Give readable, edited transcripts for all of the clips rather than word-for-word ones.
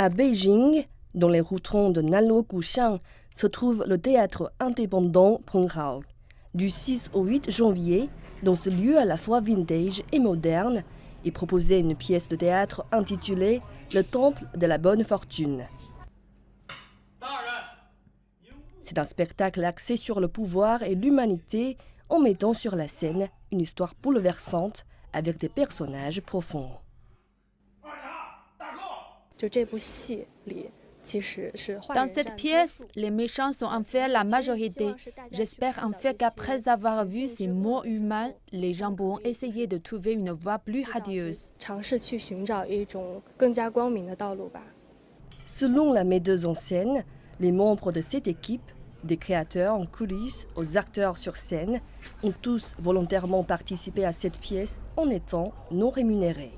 À Beijing, dans les routons de Nanluoguxiang, se trouve le théâtre indépendant Penghao. Du 6 au 8 janvier, dans ce lieu à la fois vintage et moderne, est proposée une pièce de théâtre intitulée « Le Temple de la Bonne Fortune ». C'est un spectacle axé sur le pouvoir et l'humanité en mettant sur la scène une histoire bouleversante avec des personnages profonds. Dans cette pièce, les méchants sont en fait la majorité. J'espère en fait qu'après avoir vu ces mots humains, les gens pourront essayer de trouver une voie plus radieuse. Selon la metteuse en scène, les membres de cette équipe, des créateurs en coulisses aux acteurs sur scène, ont tous volontairement participé à cette pièce en étant non rémunérés.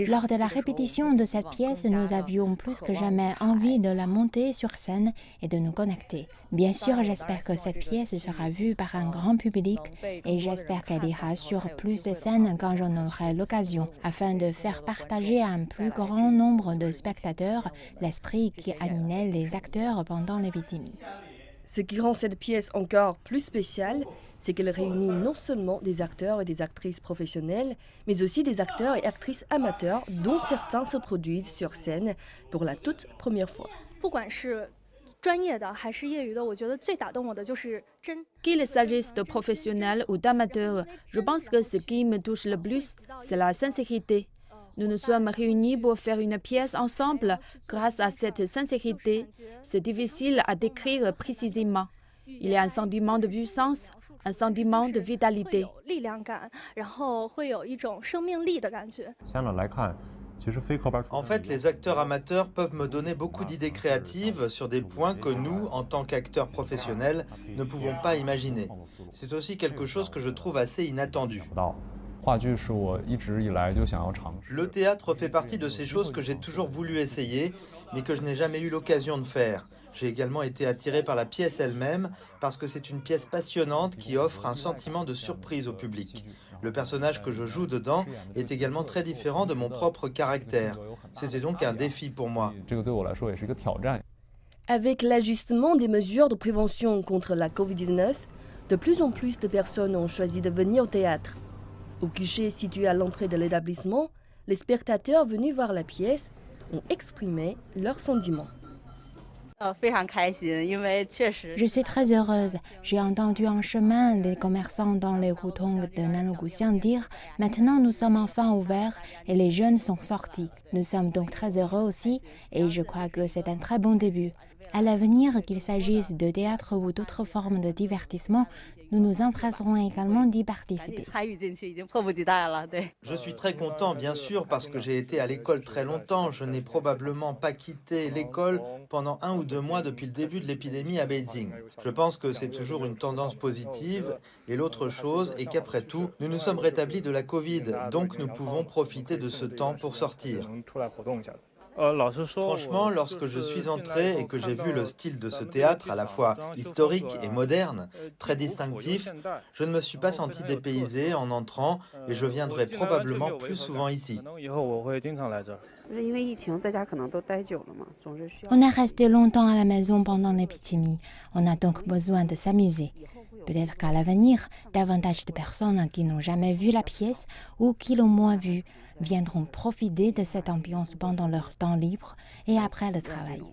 Lors de la répétition de cette pièce, nous avions plus que jamais envie de la monter sur scène et de nous connecter. Bien sûr, j'espère que cette pièce sera vue par un grand public et j'espère qu'elle ira sur plus de scènes quand j'en aurai l'occasion, afin de faire partager à un plus grand nombre de spectateurs l'esprit qui animait les acteurs pendant l'épidémie. Ce qui rend cette pièce encore plus spéciale, c'est qu'elle réunit non seulement des acteurs et des actrices professionnels, mais aussi des acteurs et actrices amateurs dont certains se produisent sur scène pour la toute première fois. Qu'il s'agisse de professionnels ou d'amateurs, je pense que ce qui me touche le plus, c'est la sincérité. Nous nous sommes réunis pour faire une pièce ensemble. Grâce à cette sincérité, c'est difficile à décrire précisément. Il y a un sentiment de puissance, un sentiment de vitalité. En fait, les acteurs amateurs peuvent me donner beaucoup d'idées créatives sur des points que nous, en tant qu'acteurs professionnels, ne pouvons pas imaginer. C'est aussi quelque chose que je trouve assez inattendu. Le théâtre fait partie de ces choses que j'ai toujours voulu essayer, mais que je n'ai jamais eu l'occasion de faire. J'ai également été attiré par la pièce elle-même, parce que c'est une pièce passionnante qui offre un sentiment de surprise au public. Le personnage que je joue dedans est également très différent de mon propre caractère. C'était donc un défi pour moi. Avec l'ajustement des mesures de prévention contre la Covid-19, de plus en plus de personnes ont choisi de venir au théâtre. Au guichet situé à l'entrée de l'établissement, les spectateurs venus voir la pièce ont exprimé leurs sentiments. Je suis très heureuse. J'ai entendu en chemin les commerçants dans les routons de Nanluoguxiang dire « Maintenant nous sommes enfin ouverts et les jeunes sont sortis ». Nous sommes donc très heureux aussi et je crois que c'est un très bon début. À l'avenir, qu'il s'agisse de théâtre ou d'autres formes de divertissement, nous nous empresserons également d'y participer. Je suis très content, bien sûr, parce que j'ai été à l'école très longtemps. Je n'ai probablement pas quitté l'école pendant 1 ou 2 mois depuis le début de l'épidémie à Beijing. Je pense que c'est toujours une tendance positive. Et l'autre chose est qu'après tout, nous nous sommes rétablis de la Covid, donc nous pouvons profiter de ce temps pour sortir. Franchement, lorsque je suis entré et que j'ai vu le style de ce théâtre, à la fois historique et moderne, très distinctif, je ne me suis pas senti dépaysé en entrant et je viendrai probablement plus souvent ici. On est resté longtemps à la maison pendant l'épidémie. On a donc besoin de s'amuser. Peut-être qu'à l'avenir, davantage de personnes qui n'ont jamais vu la pièce ou qui l'ont moins vue viendront profiter de cette ambiance pendant leur temps libre et après le travail.